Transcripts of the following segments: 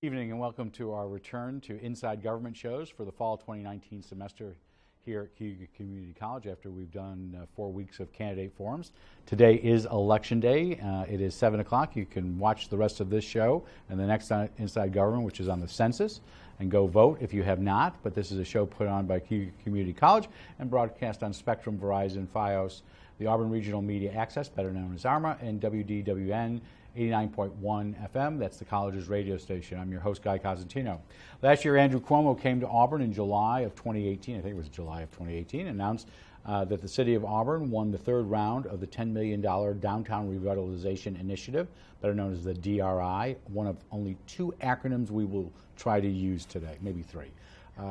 Evening and welcome to our return to Inside Government shows for the fall 2019 semester here at Cayuga Community College after we've done 4 weeks of candidate forums. Today is Election Day. It is 7 o'clock. You can watch the rest of this show and the next Inside Government, which is on the census, and go vote if you have not. But this is a show put on by Cayuga Community College and broadcast on Spectrum, Verizon, Fios, the Auburn Regional Media Access, better known as ARMA, and WDWN 89.1 FM. That's the college's radio station. I'm your host, Guy Cosentino. Last year, Andrew Cuomo came to Auburn in July of 2018. I think it was July of 2018, announced that the city of Auburn won the third round of the $10 million Downtown Revitalization Initiative, better known as the DRI, one of only 2 acronyms we will try to use today, maybe 3.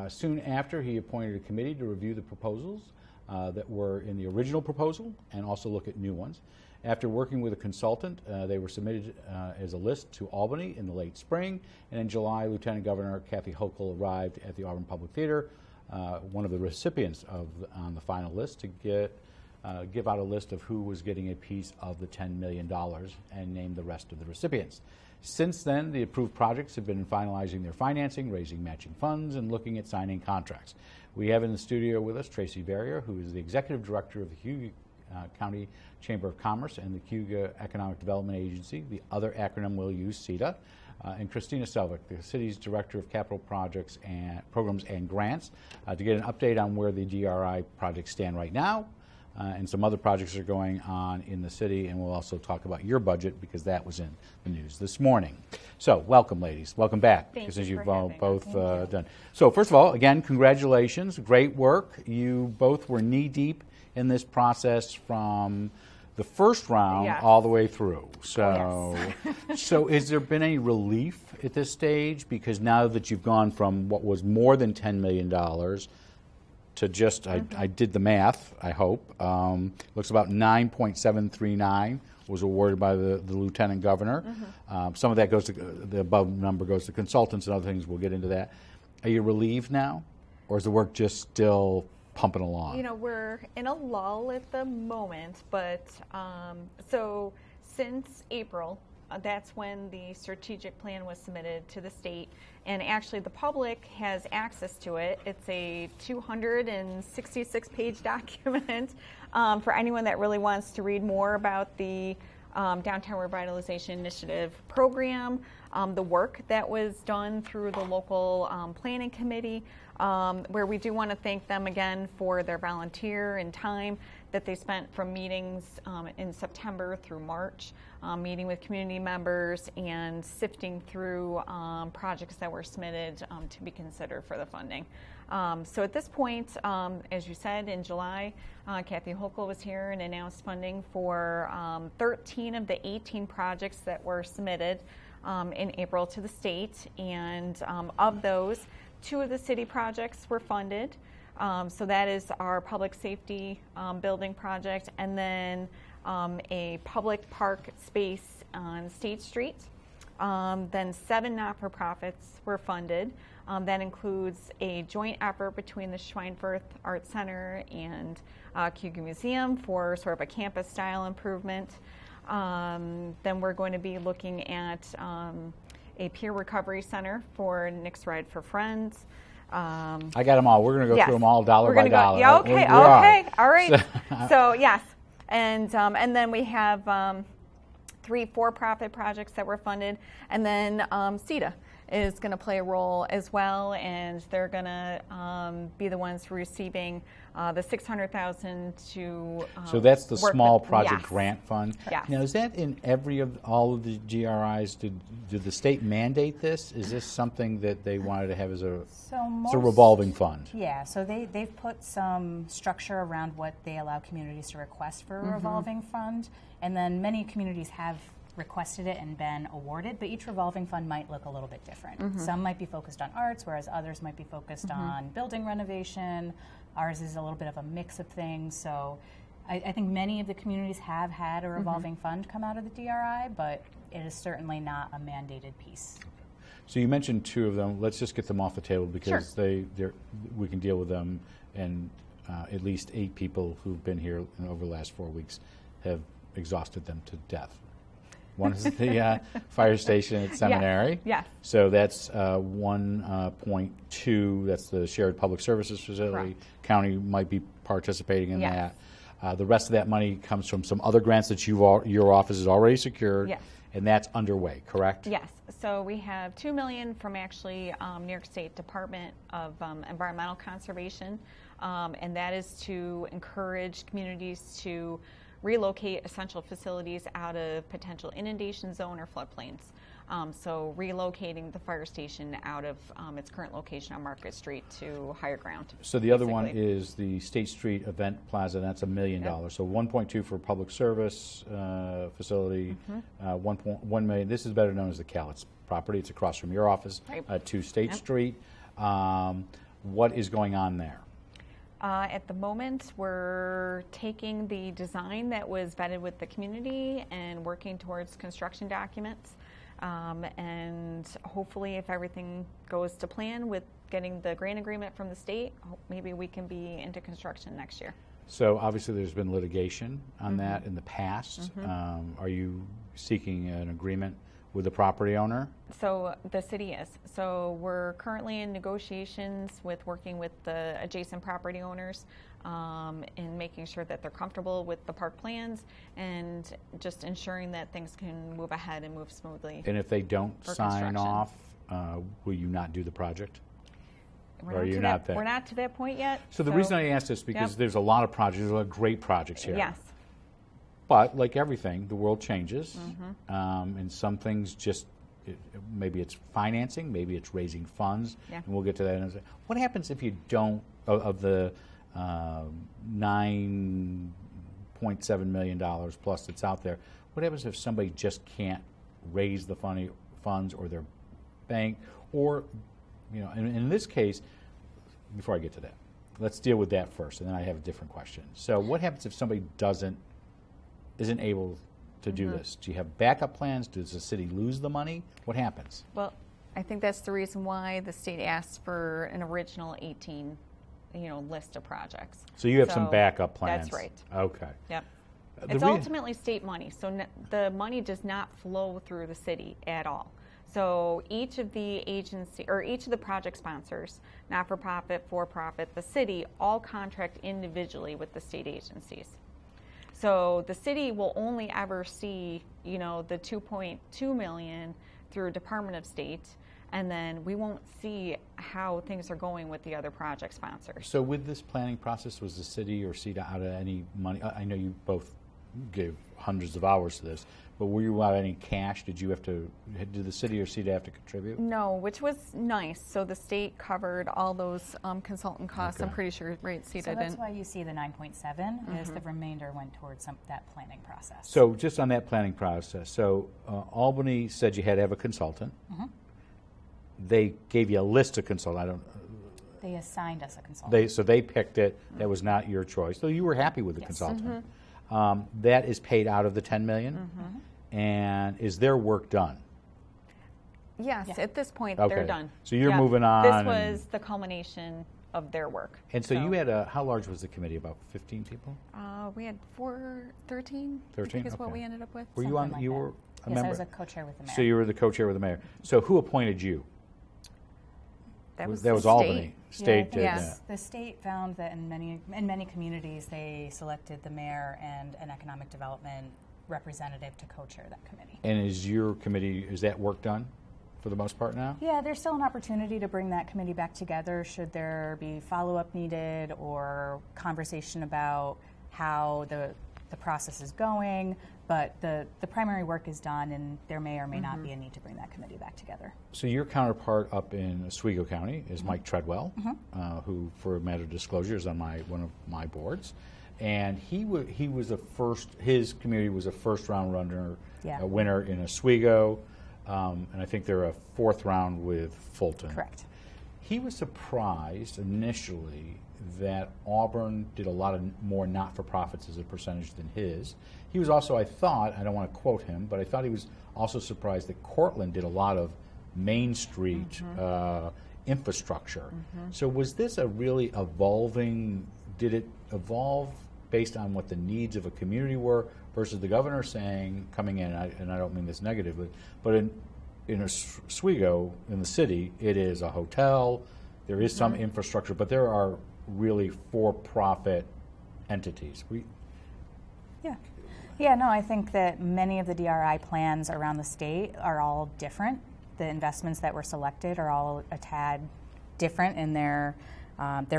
Soon after, he appointed a committee to review the proposals that were in the original proposal and also look at new ones. After working with a consultant, they were submitted as a list to Albany in the late spring, and in July, Lieutenant Governor Kathy Hochul arrived at the Auburn Public Theater, one of the recipients on the final list, to give out a list of who was getting a piece of the $10 million and name the rest of the recipients. Since then, the approved projects have been finalizing their financing, raising matching funds, and looking at signing contracts. We have in the studio with us TRACY VERRIER, who is the Executive Director of the Cayuga County Chamber of Commerce and the Cayuga Economic Development Agency. The other acronym we'll use, CEDA, and CHRISTINA, the city's Director of Capital Projects and Programs and Grants, to get an update on where the DRI projects stand right now, and some other projects are going on in the city, and we'll also talk about your budget because that was in the news this morning. So welcome, ladies. Welcome back. Thank you since you've for both done. So first of all, again, congratulations. Great work. You both were knee-deep in this process from the first round all the way through. So, so has there been any relief at this stage? Because now that you've gone from what was more than $10 million to just, I did the math, I hope, looks about 9.739 was awarded by the Lieutenant Governor. Some of that goes to, the above number goes to consultants and other things. We'll get into that. Are you relieved now? Or is the work just still pumping along? You know, we're in a lull at the moment, but so since April, that's when the strategic plan was submitted to the state, and actually the public has access to it. It's a 266-page document for anyone that really wants to read more about the Downtown Revitalization Initiative program, the work that was done through the local planning committee, where we do want to thank them again for their volunteer and time that they spent from meetings in September through March, meeting with community members and sifting through projects that were submitted to be considered for the funding. So at this point, as you said, in July, Kathy Hochul was here and announced funding for 13 of the 18 projects that were submitted in April to the state, and of those, 2 of the city projects were funded. So that is our public safety building project, and then a public park space on State Street. Then 7 not-for-profits were funded. That includes a joint effort between the Schweinfurth Art Center and Cayuga Museum for sort of a campus-style improvement. Then we're going to be looking at a peer recovery center for Nick's Ride for Friends. I got them all. We're going to go through them all dollar by dollar. Yeah, okay, okay, all right. So yes, and then we have 3 for-profit projects that were funded, and then CEDA is going to play a role as well, and they're going to be the ones receiving the $600,000 to. So that's the small project grant fund. Yes. Now, is that in all of the GRIs? Did the state mandate this? Is this something that they wanted to have as a revolving fund? Yeah. So they've put some structure around what they allow communities to request for a revolving fund, and then many communities have requested it and been awarded, but each revolving fund might look a little bit different. Some might be focused on arts, whereas others might be focused on building renovation. Ours is a little bit of a mix of things. So I think many of the communities have had a revolving fund come out of the DRI, but it is certainly not a mandated piece. So you mentioned 2 of them. Let's just get them off the table because we can deal with them, and at least 8 people who've been here over the last 4 weeks have exhausted them to death. One is the fire station at Seminary. Yes. So that's 1.2. That's the shared public services facility. Correct. County might be participating in Yes. that. The rest of that money comes from some other grants that your office has already secured. Yes. And that's underway, correct? Yes. So we have $2 million from actually New York State Department of Environmental Conservation, and that is to encourage communities to relocate essential facilities out of potential inundation zone or floodplains. So relocating the fire station out of its current location on Market Street to higher ground. So the other one basically. is the State Street Event Plaza, and that's $1 million. Yep. So 1.2 for public service facility, Mm-hmm. 1 million. This is better known as the Calitz property. It's across from your office, Right. 2 State Yep. Street. What is going on there? At the moment, we're taking the design that was vetted with the community and working towards construction documents. And hopefully, if everything goes to plan with getting the grant agreement from the state, maybe we can be into construction next year. So obviously there's been litigation on that in the past. Are you seeking an agreement with the property owner? So the city is. So we're currently in negotiations with working with the adjacent property owners in making sure that they're comfortable with the park plans and just ensuring that things can move ahead and move smoothly. And if they don't For sign construction. off, will you not do the project? We're Or are not you to not that, there? We're not to that point yet. So the reason I asked this because Yep. there's a lot of projects, there's a lot of great projects here. Yes. But like everything, the world changes, Mm-hmm. and some things just maybe it's financing, maybe it's raising funds, Yeah. and we'll get to that. In a second. What happens if you don't of the $9.7 million plus that's out there? What happens if somebody just can't raise the funds, or their bank, or and in this case, before I get to that, let's deal with that first, and then I have a different question. So what happens if somebody isn't able to do this? Do you have backup plans? Does the city lose the money? What happens? Well, I think that's the reason why the state asked for an original 18, list of projects. So you have some So, backup plans. That's right. Okay. Yep. The It's rea- ultimately state money, so the money does not flow through the city at all. So each of the each of the project sponsors, not-for-profit, for-profit, the city, all contract individually with the state agencies. So the city will only ever see, the 2.2 million through Department of State, and then we won't see how things are going with the other project sponsors. So with this planning process, was the city or CETA out of any money? I know you both gave hundreds of hours to this, but were you out of any cash? Did the city or CETA have to contribute? No, which was nice. So the state covered all those consultant costs. Okay. I'm pretty sure, right, CETA So that's didn't. why you see the 9.7 is the remainder went towards that planning process. So just on that planning process, so Albany said you had to have a consultant. They gave you a list of consultants. they assigned us a consultant. So they picked it. That was not your choice. So you were happy with the Yes. consultant. That is paid out of the $10 million. And is their work done? Yes, Yeah. at this point, Okay. they're done. So you're Yeah. moving on This and- was the culmination of their work. And so you had how large was the committee? About 15 people? We had 13, 13? I think is what Okay. we ended up with. Were you Something on? like You that. were a Yes, member. I was a co-chair with the mayor. So you were the co-chair with the mayor. So who appointed you? That was That was the Albany. state. State did Yes. that. The state found that in many communities, they selected the mayor and an economic development representative to co-chair that committee. And is your committee, is that work done for the most part now? Yeah, there's still an opportunity to bring that committee back together should there be follow-up needed or conversation about how the process is going. But the primary work is done, and there may or may not be a need to bring that committee back together. So your counterpart up in Oswego County is Mike Treadwell, who, for a matter of disclosure, is on one of my boards. And he was the first. His community was a first-round winner in Oswego, and I think they're a fourth round with Fulton. Correct. He was surprised initially that Auburn did a lot more not-for-profits as a percentage than his. He was also, I don't want to quote him, but I thought he was also surprised that Cortland did a lot of Main Street infrastructure. So was this a really evolving, did it evolve based on what the needs of a community were versus the governor saying, coming in, and I don't mean this negatively, but in Oswego, in the city, it is a hotel, there is some infrastructure, but there are really for-profit entities. Yeah, no, I think that many of the DRI plans around the state are all different. The investments that were selected are all a tad different in their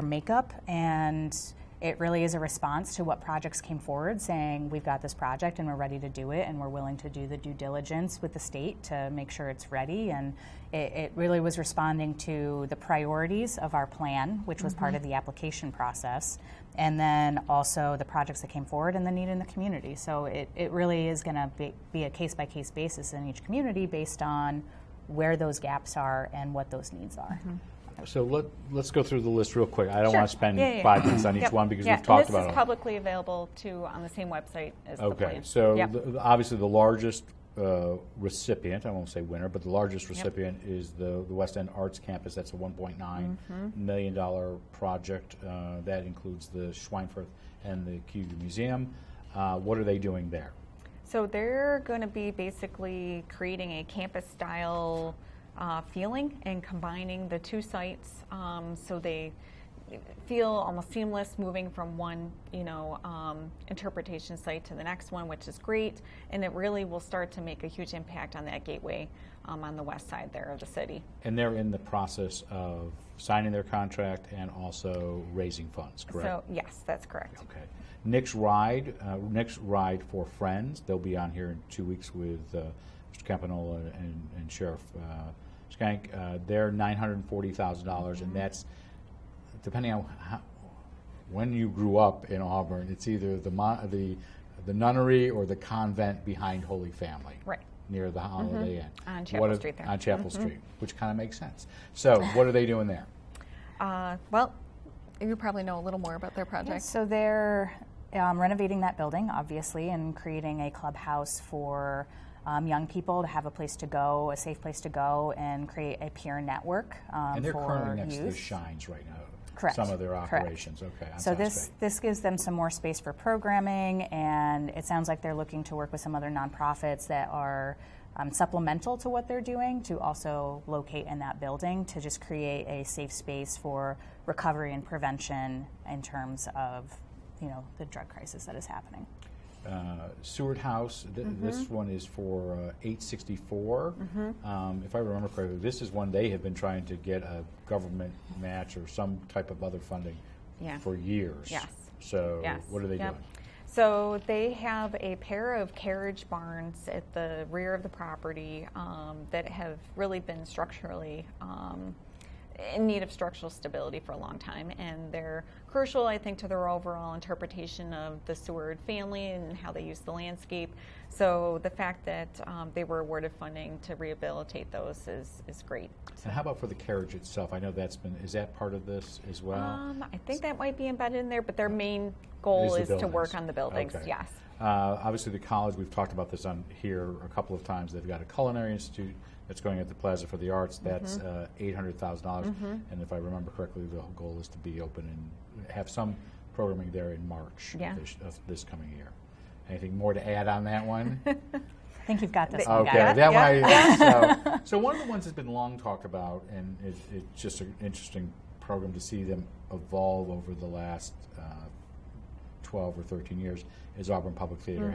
makeup, and it really is a response to what projects came forward saying we've got this project and we're ready to do it and we're willing to do the due diligence with the state to make sure it's ready. And it really was responding to the priorities of our plan, which was part of the application process, and then also the projects that came forward and the need in the community. So it really is going to be a case-by-case basis in each community based on where those gaps are and what those needs are. So let's go through the list real quick. I don't Sure. want to spend Yeah. 5 minutes on each one because we've talked about this it. is publicly available too on the same website as the Okay, plan. so Yep. obviously the largest recipient, I won't say winner, but the largest recipient is the West End Arts Campus. That's a $1.9 million project. That includes the Schweinfurth and the Cayuga Museum. What are they doing there? So they're going to be basically creating a campus-style feeling and combining the two sites, so they feel almost seamless, moving from one, interpretation site to the next one, which is great, and it really will start to make a huge impact on that gateway on the west side there of the city. And they're in the process of signing their contract and also raising funds, correct? So yes, that's correct. Okay. Nick's Ride for Friends. They'll be on here in 2 weeks with Mr. Campanola and Sheriff Skank. They're $940,000, and that's depending on when you grew up in Auburn. It's either the nunnery or the convent behind Holy Family, Right. near the Holiday Inn On Chapel Street there. On Chapel Street, which kind of makes sense. So, what are they doing there? Well, you probably know a little more about their project. So they're renovating that building, obviously, and creating a clubhouse for young people to have a place to go, a safe place to go, and create a peer network And they're for currently next to the youth. Shines right now. Correct. Some of their Correct. operations. Okay. that So sounds this gives them some more space for programming, and it sounds like they're looking to work with some other nonprofits that are supplemental to what they're doing to also locate in that building to just create a safe space for recovery and prevention in terms of the drug crisis that is happening. Seward House, this one is for 864. If I remember correctly, this is one they have been trying to get a government match or some type of other funding for years. Yes. So Yes. what are they Yep. doing? So they have a pair of carriage barns at the rear of the property that have really been structurally in need of structural stability for a long time, and they're crucial, I think, to their overall interpretation of the Seward family and how they use the landscape. So the fact that they were awarded funding to rehabilitate those is great. And how about for the carriage itself? I know is that part of this as well? I think that might be embedded in there, but their main goal the is to buildings. work on the buildings. Okay. Yes. Obviously, the college, we've talked about this on here a couple of times. They've got a culinary institute that's going at the Plaza for the Arts. That's $800,000. And if I remember correctly, the whole goal is to be open and have some programming there in March of this coming year. Anything more to add on that one? I think you've got this one. Okay, Got it. that one. So one of the ones that's been long talked about, and it's just an interesting program to see them evolve over the last 12 or 13 years, is Auburn Public Theater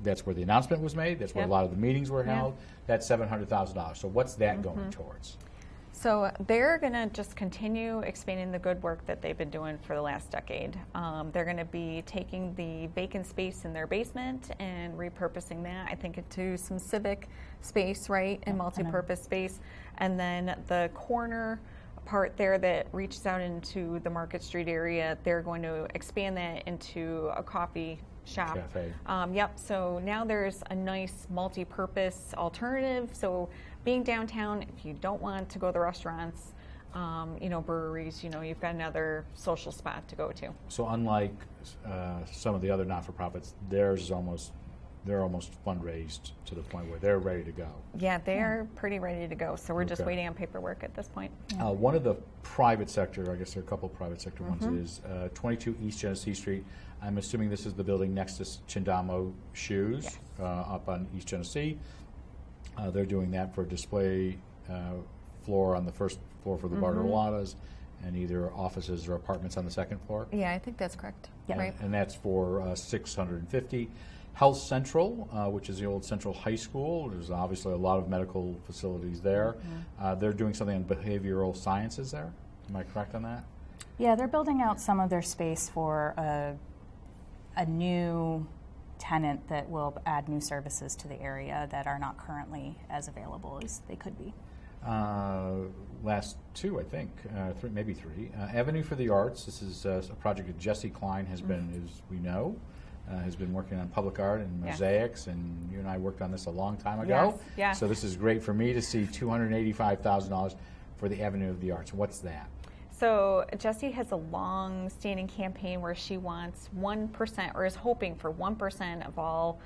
that's where the announcement was made. That's where a lot of the meetings were held. That's $700,000. So what's that going towards? So they're going to just continue expanding the good work that they've been doing for the last decade. They're going to be taking the vacant space in their basement and repurposing that, I think, into some civic space, right, and multi-purpose space. And then the corner part there that reaches out into the Market Street area, they're going to expand that into a coffee shop. Cafe. Yep, so now there's a nice multi-purpose alternative. So being downtown, if you don't want to go to the restaurants, breweries, you've got another social spot to go to. So unlike some of the other not-for-profits, theirs is almost they're almost fundraised to the point where they're ready to go. Yeah, they're pretty ready to go. So we're just Okay. waiting on paperwork at this point. One of the private sector, I guess there are a couple of private sector ones, is 22 East Genesee Street. I'm assuming this is the building next to Chindamo Shoes. Yes. Up on East Genesee. They're doing that for a display floor on the first floor for the Bartolotas, and either offices or apartments on the second floor. Yeah, I think that's correct. Yeah. Right. And that's for $650. Health Central, which is the old Central High School. There's obviously a lot of medical facilities there. They're doing something on behavioral sciences there. Am I correct on that? Yeah, they're building out some of their space for a new tenant that will add new services to the area that are not currently as available as they could be. Last two, I think, maybe three. Avenue for the Arts. This is a project that Jesse Klein has been, as we know, has been working on public art and Yes. mosaics, and you and I worked on this a long time ago. Yes, yes. So this is great for me to see $285,000 for the Avenue of the Arts. What's that? So Jessie has a long-standing campaign where she wants 1%, or is hoping for 1% of all,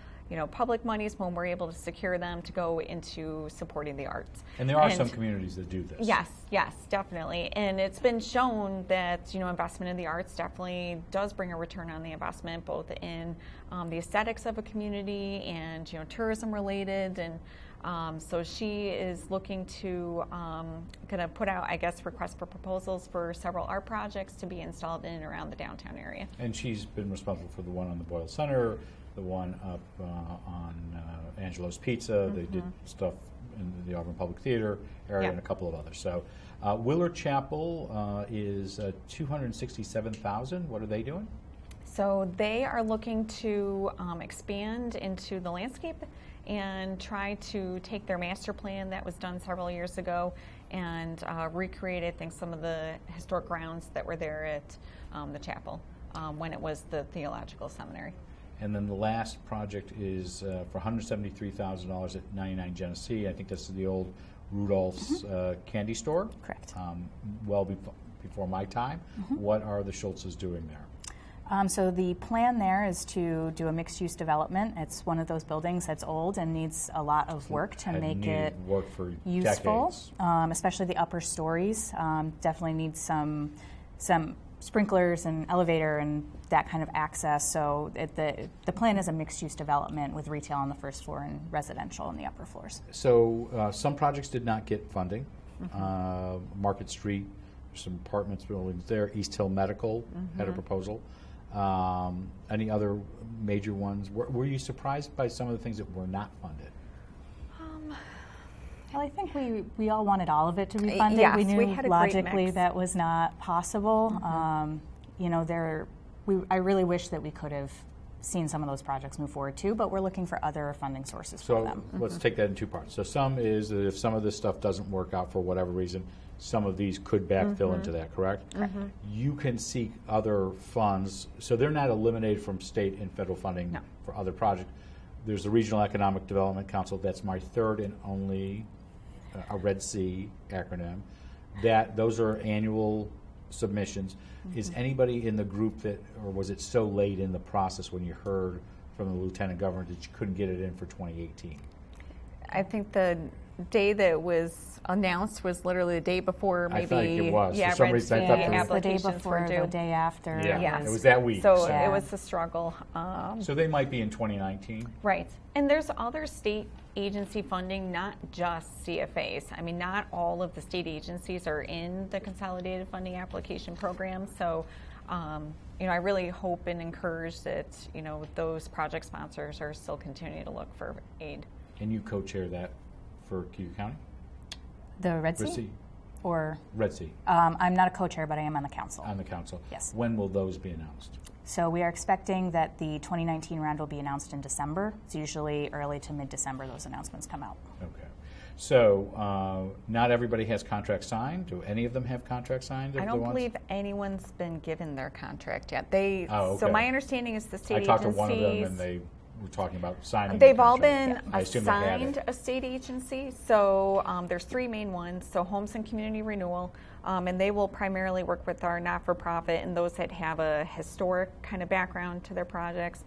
public monies when we're able to secure them to go into supporting the arts. And there are some communities that do this. Yes, definitely. And it's been shown that, investment in the arts definitely does bring a return on the investment, both in the aesthetics of a community and, tourism related. And so she is looking to, going to put out, I guess, requests for proposals for several art projects to be installed in and around the downtown area. And she's been responsible for the one on the Boyle Center, the one up on Angelo's Pizza. They did stuff in the Auburn Public Theater area and a couple of others. So Willard Chapel is $267,000. What are they doing? So they are looking to expand into the landscape and try to take their master plan that was done several years ago and recreate, I think, some of the historic grounds that were there at the chapel when it was the theological seminary. And then the last project is for $173,000 at 99 Genesee. I think this is the old Rudolph's candy store. Correct. Well before my time. What are the Schultzes doing there? So the plan there is to do a mixed-use development. It's one of those buildings that's old and needs a lot of work to Had make needed it work for useful, decades. especially the upper stories. Definitely needs some sprinklers and elevator and that kind of access. So the plan is a mixed-use development with retail on the first floor and residential on the upper floors. So some projects did not get funding. Market Street, some apartments, buildings there. East Hill Medical had a proposal. Any other major ones? Were you surprised by some of the things that were not funded? Well, I think we all wanted all of it to be funded. Yes, we knew we had a great logically mix. that was not possible. I really wish that we could have seen some of those projects move forward too, but we're looking for other funding sources for So them. let's take that in two parts. So some is that if some of this stuff doesn't work out for whatever reason, some of these could backfill into that, correct? You can seek other funds. So they're not eliminated from state and federal funding No. for other projects. There's the Regional Economic Development Council. That's my third and only, a Red C acronym. Those are annual submissions. Is anybody in the group or was it so late in the process when you heard from the Lieutenant Governor that you couldn't get it in for 2018? I think the day that it was announced was literally the day before, maybe. I think it was. Yeah, For some Red reason, I C thought it was The day applications before, were due. the day after. Yeah, Yes. it was that week. So Yeah. it was a struggle. So they might be in 2019. Right. And there's other state agency funding, not just CFAs. I mean, not all of the state agencies are in the Consolidated Funding Application Program. So, I really hope and encourage that, those project sponsors are still continuing to look for aid. And you co-chair that for Cayuga County? The Red Red Sea? Sea. Or Red Sea I'm not a co-chair, but I am on the council. on the council. Yes. When will those be announced? So we are expecting that the 2019 round will be announced in December. It's usually early to mid-December those announcements come out. Okay. So not everybody has contracts signed. Do any of them have contracts signed? I of the don't ones? believe anyone's been given their contract yet. Oh, So okay. my understanding is the state I talked to agencies. one of them, and they were talking about signing. They've the all contract. been I assume they had assigned it. a state agency. So there's three main ones. So Homes and Community Renewal, and they will primarily work with our not-for-profit and those that have a historic kind of background to their projects.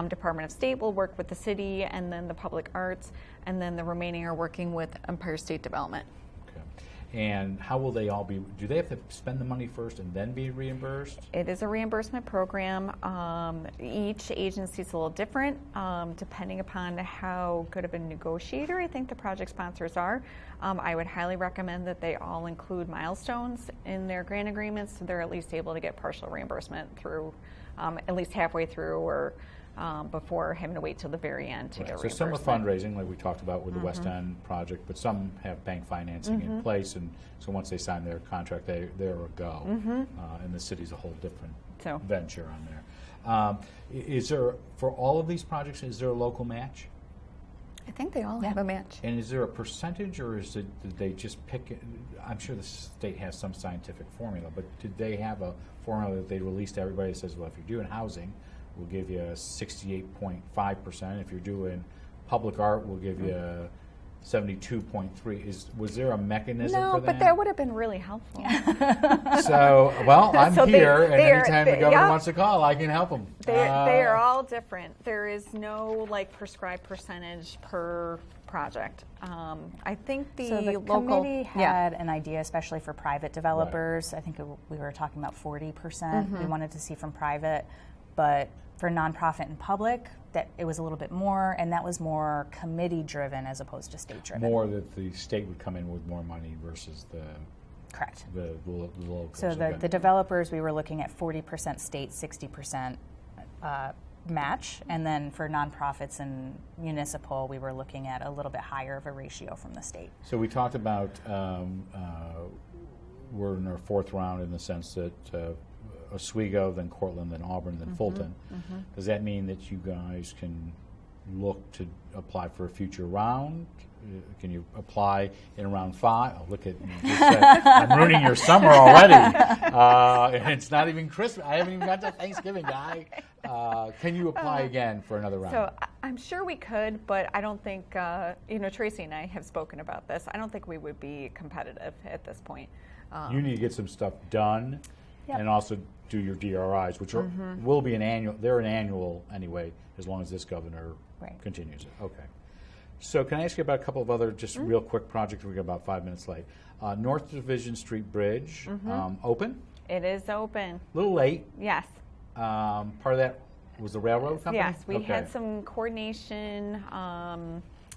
Department of State will work with the city, and then the Public Arts, and then the remaining are working with Empire State Development. And how will they all be, do they have to spend the money first and then be reimbursed? It is a reimbursement program. Each agency is a little different, depending upon how good of a negotiator I think the project sponsors are. I would highly recommend that they all include milestones in their grant agreements, so they're at least able to get partial reimbursement through, at least halfway through, or before having to wait till the very end to get reimbursement. So some are fundraising, like we talked about with the West End project, but some have bank financing in place, and so once they sign their contract, they're a go. And the city's a whole different venture on there. Is there, for all of these projects, is there a local match? I think they all have a match. And is there a percentage, or is it, did they just pick it? I'm sure the state has some scientific formula, but did they have a formula that they released to everybody that says, well, if you're doing housing, we'll give you 68.5%. If you're doing public art, we'll give you 72.3. Was there a mechanism for that? No, but that would have been really helpful. So, well, I'm So here, and they're- anytime the governor wants to call, I can help them. They are all different. There is no prescribed percentage per project. I think the So the local committee had an idea, especially for private developers. I think we were talking about 40% we wanted to see from private, but for nonprofit and public, that it was a little bit more, and that was more committee driven as opposed to state driven. More that the state would come in with more money versus the Correct. the locals. So the developers, we were looking at 40% state, 60% match, and then for nonprofits and municipal, we were looking at a little bit higher of a ratio from the state. So we talked about we're in our fourth round in the sense that Oswego, then Cortland, then Auburn, then Fulton. Does that mean that you guys can look to apply for a future round? Can you apply in round 5? Oh, look at you just said, I'm ruining your summer already. And it's not even Christmas. I haven't even got to Thanksgiving, guy. Can you apply again for another round? So I'm sure we could, but I don't think, Tracy and I have spoken about this. I don't think we would be competitive at this point. You need to get some stuff done. Yep. And also do your DRIs, which are, will be an annual. They're an annual anyway, as long as this governor continues it. Okay. So can I ask you about a couple of other just real quick projects? We're about 5 minutes late. North Division Street Bridge, open? It is open. A little late. Yes. Part of that was the railroad company? Yes, we had some coordination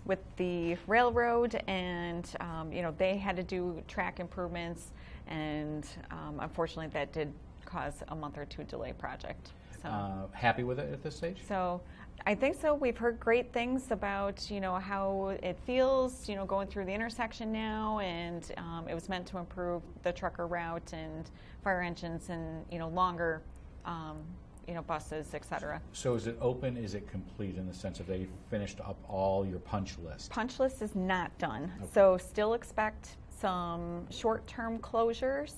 with the railroad, and they had to do track improvements, and unfortunately that did cause a month or two delay project. So happy with it at this stage? So I think so. We've heard great things about how it feels going through the intersection now, and it was meant to improve the trucker route and fire engines and longer buses, etc. So is it open? Is it complete in the sense that they finished up all your punch list? Punch list is not done. Okay. So still expect some short-term closures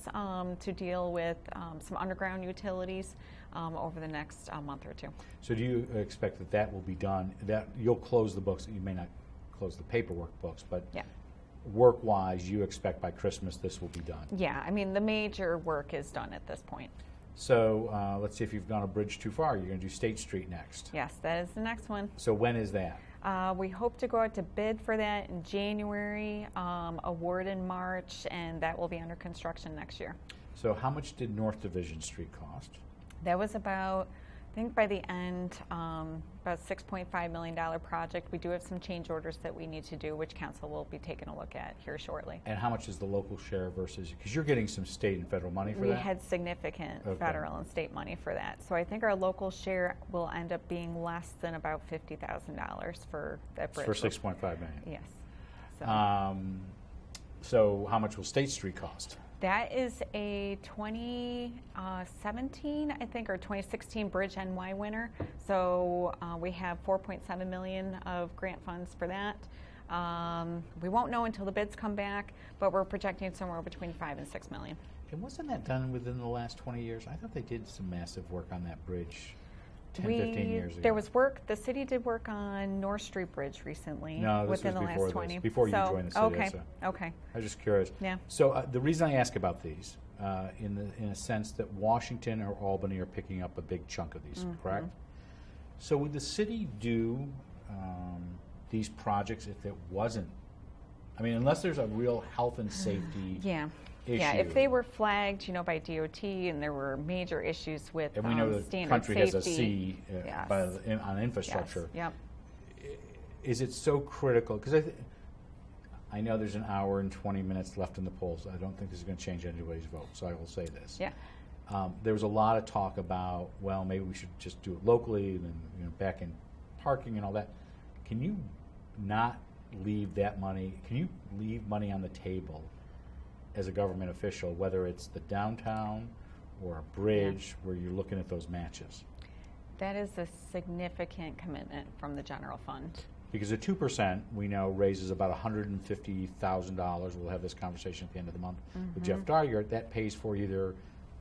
to deal with some underground utilities over the next month or two. So do you expect that that will be done, that you'll close the books? You may not close the paperwork books, but work-wise, you expect by Christmas this will be done? Yeah, I mean, the major work is done at this point. So let's see if you've gone a bridge too far. You're going to do State Street next. Yes, that is the next one. So when is that? We hope to go out to bid for that in January, award in March, and that will be under construction next year. So how much did North Division Street cost? That was about, I think by the end, about $6.5 million project. We do have some change orders that we need to do, which council will be taking a look at here shortly. And how much is the local share versus, because you're getting some state and federal money for We that? had significant federal and state money for that. So I think our local share will end up being less than about $50,000 for that bridge. For $6.5 million? Yes. So how much will State Street cost? That is a 2017, I think, or 2016 Bridge NY winner. So we have $4.7 million of grant funds for that. We won't know until the bids come back, but we're projecting somewhere between $5 and $6 million. And wasn't that done within the last 20 years? I thought they did some massive work on that bridge 15 years ago. There was work, the city did work on North Street Bridge recently. No, this within was the before last 20. this, before you joined the city. Okay, okay. I was just curious. Yeah. So the reason I ask about these, in a sense that Washington or Albany are picking up a big chunk of these, correct? So would the city do these projects if it wasn't, I mean, unless there's a real health and safety Yeah. issue? Yeah, if they were flagged, by DOT and there were major issues with And we know the standard country safety. has a C Yes. on infrastructure. Yes. Is it so critical? Because I know there's an hour and 20 minutes left in the polls. I don't think this is going to change anybody's vote, so I will say this. Yeah. There was a lot of talk about, well, maybe we should just do it locally and then back in parking and all that. Can you not leave that money? Can you leave money on the table as a government official, whether it's the downtown or a bridge, where you're looking at those matches? That is a significant commitment from the general fund. Because the 2% we know raises about $150,000. We'll have this conversation at the end of the month with Jeff Darrier. That pays for either,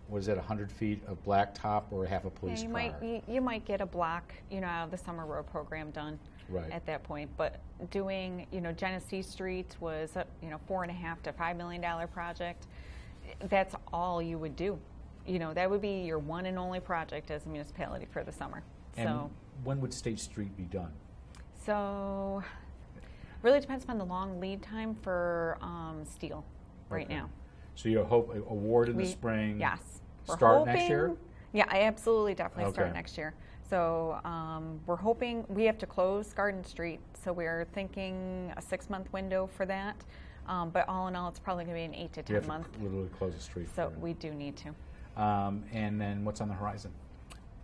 what is it, 100 feet of blacktop or half a police car. You might get a block, out of the summer road program done at that point. But doing, Genesee Street was a, $4.5 to $5 million project. That's all you would do. That would be your one and only project as a municipality for the summer. And when would State Street be done? So, really depends on the long lead time for steel right now. So you hope award in the spring? Yes. Start next year? Yeah, I absolutely definitely start next year. So we're hoping, we have to close Garden Street, so we're thinking a 6-month window for that. But all in all, it's probably going to be an 8 to 10 month. You have to literally close the street. So we do need to. And then what's on the horizon?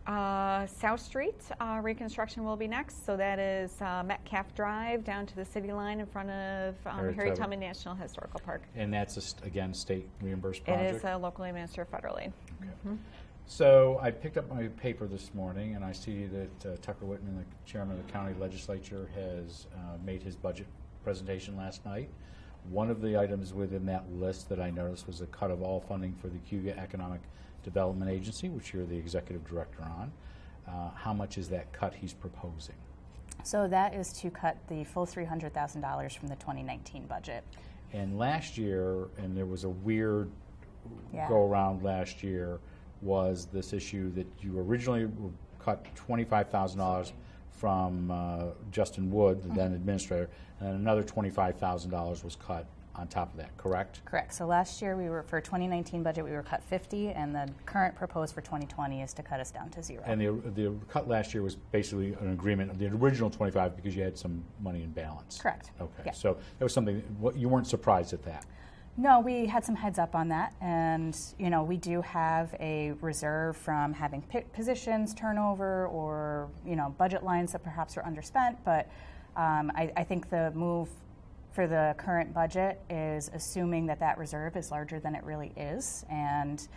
South Street reconstruction will be next. So that is Metcalf Drive down to the city line in front of Harry Tubman National Historical Park. And that's, again, state reimbursed project? It is a locally administered federal aid. Okay. So I picked up my paper this morning, and I see that Tucker Whitman, the chairman of the county legislature, has made his budget presentation last night. One of the items within that list that I noticed was a cut of all funding for the Cayuga Economic Development Agency, which you're the executive director on. How much is that cut he's proposing? So that is to cut the full $300,000 from the 2019 budget. And last year, and there was a weird go around last year, was this issue that you originally cut $25,000 from Justin Wood, the then administrator, and another $25,000 was cut on top of that, correct? Correct. So last year for 2019 budget, we were cut 50, and the current proposed for 2020 is to cut us down to 0. And the cut last year was basically an agreement of the original 25 because you had some money in balance. Correct. Okay. Yeah. So that was something, you weren't surprised at that? No, we had some heads up on that, and we do have a reserve from having positions turnover or budget lines that perhaps are underspent. But I think the move for the current budget is assuming that reserve is larger than it really is, and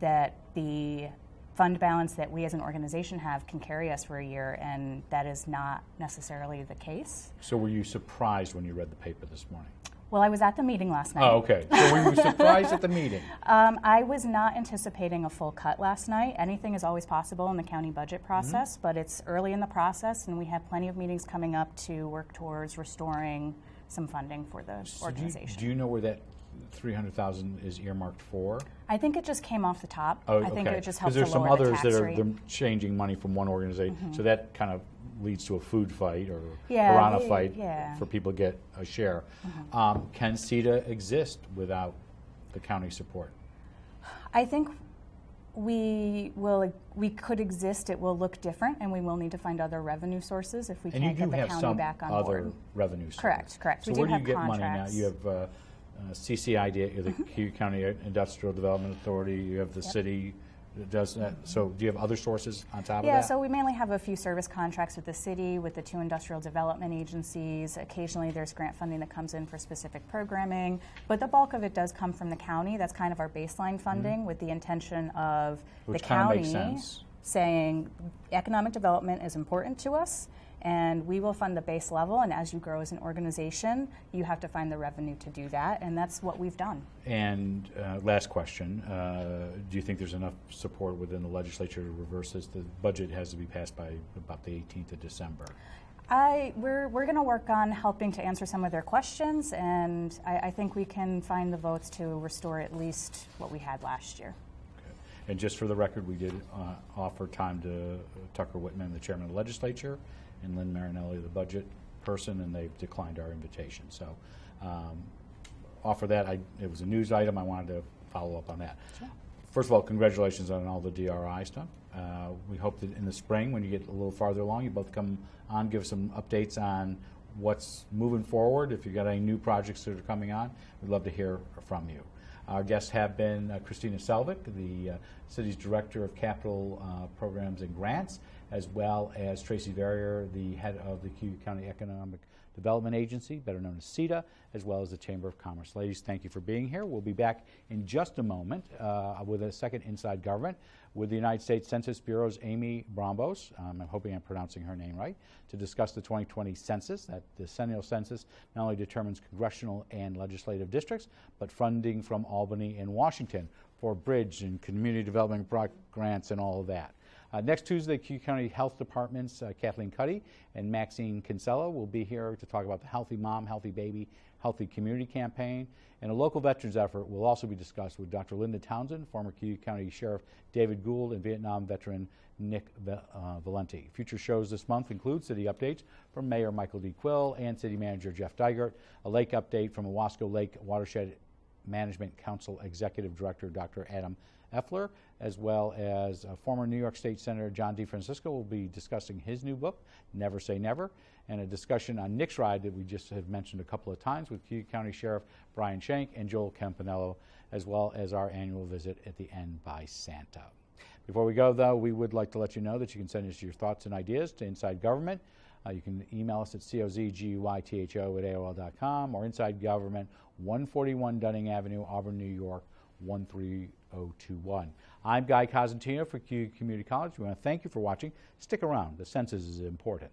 that the fund balance that we as an organization have can carry us for a year, and that is not necessarily the case. So were you surprised when you read the paper this morning? Well, I was at the meeting last night. Oh, okay. So were you surprised at the meeting? I was not anticipating a full cut last night. Anything is always possible in the county budget process, but it's early in the process, and we have plenty of meetings coming up to work towards restoring some funding for the organization. Do you know where that $300,000 is earmarked for? I think it just came off the top. Oh, I think it just helps to lower the tax rate. Because there's some others that are changing money from one organization, so that kind of leads to a food fight or piranha fight for people to get a share. Can CETA exist without the county support? I think we could exist. It will look different, and we will need to find other revenue sources if we can't get the county back on board. And you do have some other revenue sources. Correct. So where do you get money now? You have CCID, the Cayuga County Industrial Development Authority. You have the city that does that. So do you have other sources on top of that? Yeah, so we mainly have a few service contracts with the city, with the 2 industrial development agencies. Occasionally there's grant funding that comes in for specific programming, but the bulk of it does come from the county. That's kind of our baseline funding with the intention of the county saying economic development is important to us, and we will fund the base level, and as you grow as an organization, you have to find the revenue to do that, and that's what we've done. And last question, do you think there's enough support within the legislature to reverse this? The budget has to be passed by about the 18th of December. We're going to work on helping to answer some of their questions, and I think we can find the votes to restore at least what we had last year. And just for the record, we did offer time to Tucker Whitman, the chairman of the legislature, and Lynn Marinelli, the budget person, and they've declined our invitation. So offer that. It was a news item. I wanted to follow up on that. Sure. First of all, congratulations on all the DRI stuff. We hope that in the spring, when you get a little farther along, you both come on, give some updates on what's moving forward. If you've got any new projects that are coming on, we'd love to hear from you. Our guests have been CHRISTINA SELVEK, the city's Director of Capital Programs and Grants, as well as TRACY VERRIER, the head of the Cayuga County Economic Development Agency, better known as CEDA, as well as the Chamber of Commerce. Ladies, thank you for being here. We'll be back in just a moment with a second Inside Government with the United States Census Bureau's Amy Brombos, I'm hoping I'm pronouncing her name right, to discuss the 2020 census. That decennial census not only determines congressional and legislative districts, but funding from Albany and Washington for bridge and community development grants and all of that. Next Tuesday, Cayuga County Health Department's Kathleen Cuddy and Maxine Kinsella will be here to talk about the Healthy Mom, Healthy Baby, Healthy Community campaign. And a local veterans effort will also be discussed with Dr. Linda Townsend, former Cayuga County Sheriff David Gould, and Vietnam veteran Nick Valenti. Future shows this month include city updates from Mayor Michael D. Quill and City Manager Jeff Dygert, a lake update from Owasco Lake Watershed Management Council Executive Director Dr. Adam Effler, as well as former New York State Senator John DeFrancisco will be discussing his new book, Never Say Never, and a discussion on Nick's Ride that we just have mentioned a couple of times with Cayuga County Sheriff Brian Shank and Joel Campanello, as well as our annual visit at the End by Santa. Before we go, though, we would like to let you know that you can send us your thoughts and ideas to Inside Government. You can email us at cozguytho@aol.com or Inside Government, 141 Dunning Avenue, Auburn, New York, 13021. I'm Guy Cosentino for Cayuga Community College. We want to thank you for watching. Stick around. The census is important.